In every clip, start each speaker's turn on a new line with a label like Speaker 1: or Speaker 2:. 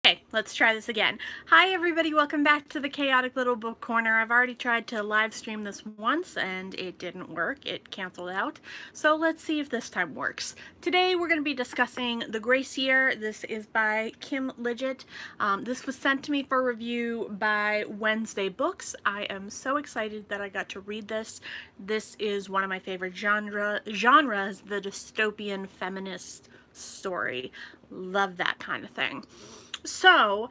Speaker 1: Okay, let's try this again. Hi everybody, welcome back to the Chaotic Little Book Corner. I've already tried to live stream this once and it didn't work. It canceled out. So let's see if this time works. Today we're going to be discussing The Grace Year. This is by Kim Liggett. This was sent to me for review by Wednesday Books. I am so excited that I got to read this. This is one of my favorite genres, the dystopian feminist story. Love that kind of thing. So,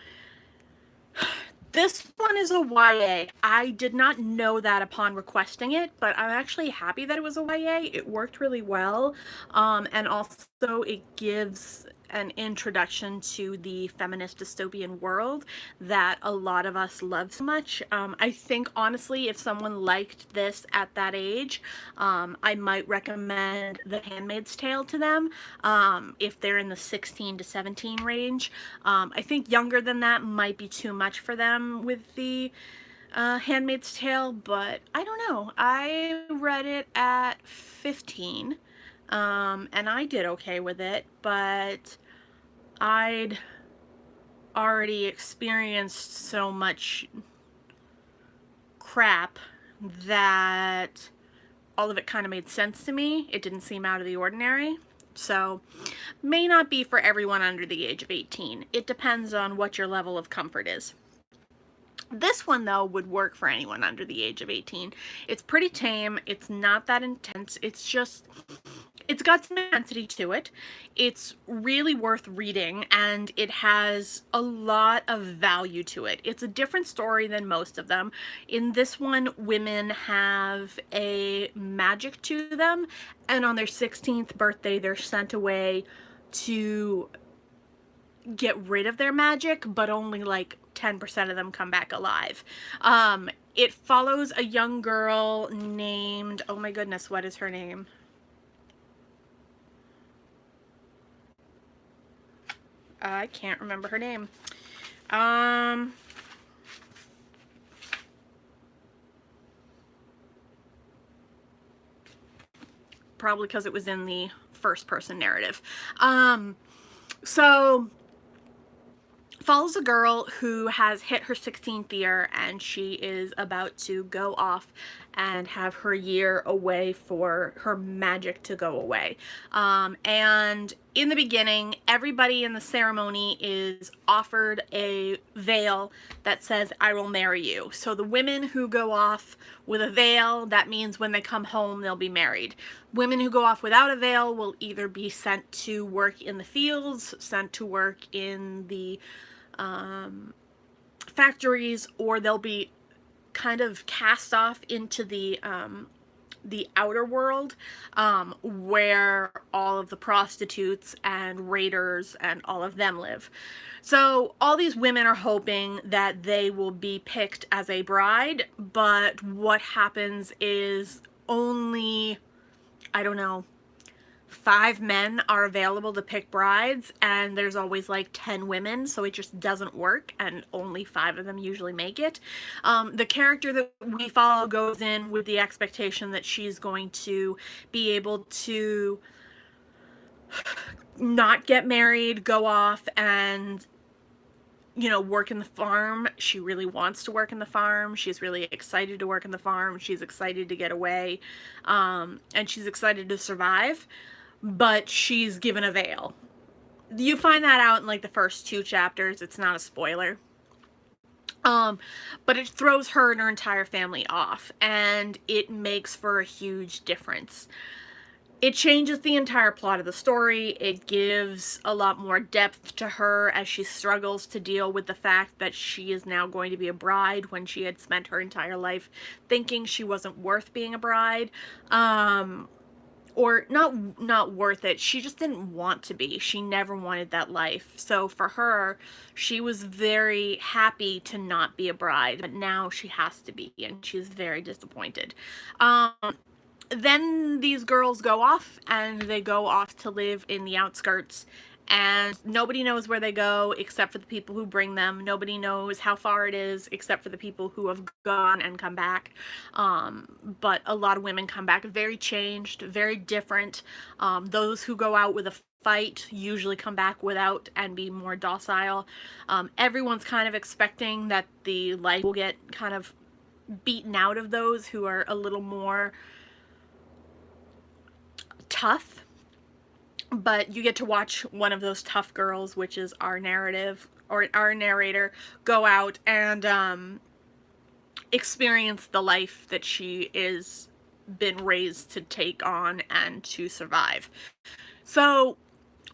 Speaker 1: this one is a YA. I did not know that upon requesting it, but I'm actually happy that it was a YA. It worked really well, and also it gives an introduction to the feminist dystopian world that a lot of us love so much. I think, honestly, if someone liked this at that age, I might recommend The Handmaid's Tale to them, if they're in the 16 to 17 range. I think younger than that might be too much for them with the Handmaid's Tale, but I don't know. I read it at 15, and I did okay with it, but I'd already experienced so much crap that all of it kind of made sense to me. It didn't seem out of the ordinary. So, may not be for everyone under the age of 18. It depends on what your level of comfort is. This one, though, would work for anyone under the age of 18. It's pretty tame. It's not that intense. It's got some intensity to it. It's really worth reading, and it has a lot of value to it. It's a different story than most of them. In this one, women have a magic to them, and on their 16th birthday, they're sent away to get rid of their magic, but only like 10% of them come back alive. It follows a young girl named, oh my goodness, what is her name? I can't remember her name. Probably because it was in the first person narrative. So follows a girl who has hit her 16th year, and she is about to go off and have her year away for her magic to go away. And in the beginning, everybody in the ceremony is offered a veil that says, "I will marry you." So the women who go off with a veil, that means when they come home, they'll be married. Women who go off without a veil will either be sent to work in the fields, sent to work in the factories, or they'll be kind of cast off into the outer world, where all of the prostitutes and raiders and all of them live. So all these women are hoping that they will be picked as a bride, but what happens is only, I don't know, 5 men are available to pick brides, and there's always like 10 women, so it just doesn't work, and only 5 of them usually make it. The character that we follow goes in with the expectation that she's going to be able to not get married, go off, and work in the farm. She really wants to work in the farm. She's really excited to work in the farm. She's excited to get away, and she's excited to survive. But she's given a veil. You find that out in like the first 2 chapters. It's not a spoiler. But it throws her and her entire family off, and it makes for a huge difference. It changes the entire plot of the story. It gives a lot more depth to her as she struggles to deal with the fact that she is now going to be a bride when she had spent her entire life thinking she wasn't worth being a bride. Or not worth it. She just didn't want to be. She never wanted that life. So for her, she was very happy to not be a bride, but now she has to be, and she's very disappointed. Then these girls go off, and they go off to live in the outskirts, and nobody knows where they go except for the people who bring them. Nobody knows how far it is except for the people who have gone and come back. But a lot of women come back very changed, very different. Those who go out with a fight usually come back without and be more docile. Everyone's kind of expecting that the life will get kind of beaten out of those who are a little more tough, but you get to watch one of those tough girls, which is our narrative, or our narrator, go out and experience the life that she is been raised to take on and to survive. So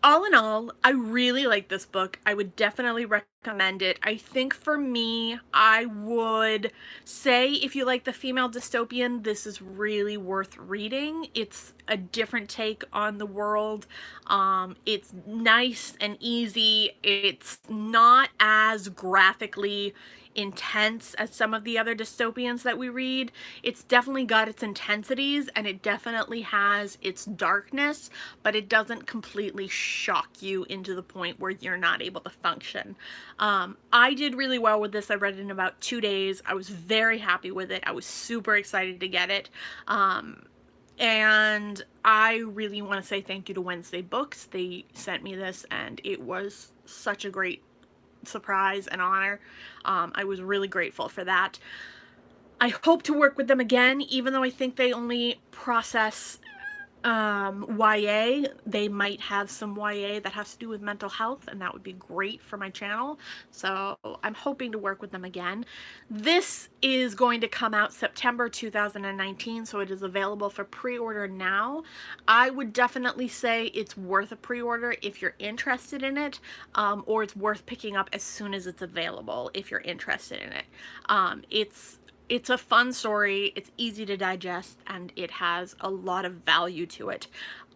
Speaker 1: all in all, I really like this book. I would definitely recommend it. I think for me, I would say if you like the female dystopian, this is really worth reading. It's a different take on the world. It's nice and easy. It's not as graphically intense as some of the other dystopians that we read. It's definitely got its intensities and it definitely has its darkness, but it doesn't completely shock you into the point where you're not able to function. I did really well with this. I read it in about 2 days. I was very happy with it. I was super excited to get it. And I really want to say thank you to Wednesday Books. They sent me this and it was such a great surprise and honor. I was really grateful for that. I hope to work with them again, even though I think they only process YA. They might have some YA that has to do with mental health, and that would be great for my channel. So I'm hoping to work with them again. This is going to come out September 2019, so it is available for pre-order now. I would definitely say it's worth a pre-order if you're interested in it, or it's worth picking up as soon as it's available if you're interested in it. It's a fun story, it's easy to digest, and it has a lot of value to it.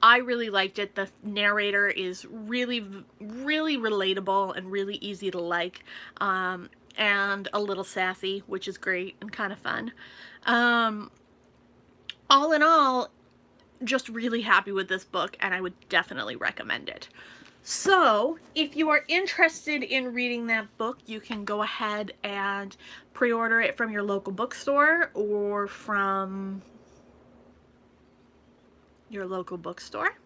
Speaker 1: I really liked it. The narrator is really, really relatable and really easy to like, and a little sassy, which is great and kind of fun. All in all, just really happy with this book, and I would definitely recommend it. So, if you are interested in reading that book, you can go ahead and pre-order it from your local bookstore or from your local bookstore.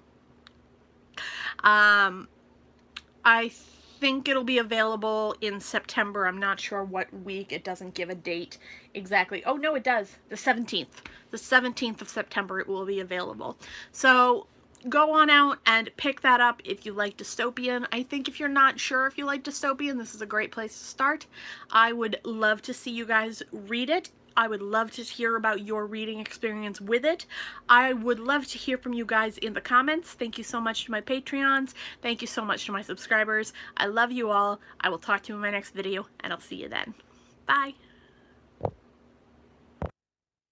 Speaker 1: I think it'll be available in September. I'm not sure what week. It doesn't give a date exactly. Oh, no, it does. The 17th. The 17th of September it will be available. So go on out and pick that up if you like dystopian. I think if you're not sure if you like dystopian, this is a great place to start. I would love to see you guys read it. I would love to hear about your reading experience with it. I would love to hear from you guys in the comments. Thank you so much to my Patreons. Thank you so much to my subscribers. I love you all. I will talk to you in my next video, and I'll see you then. Bye.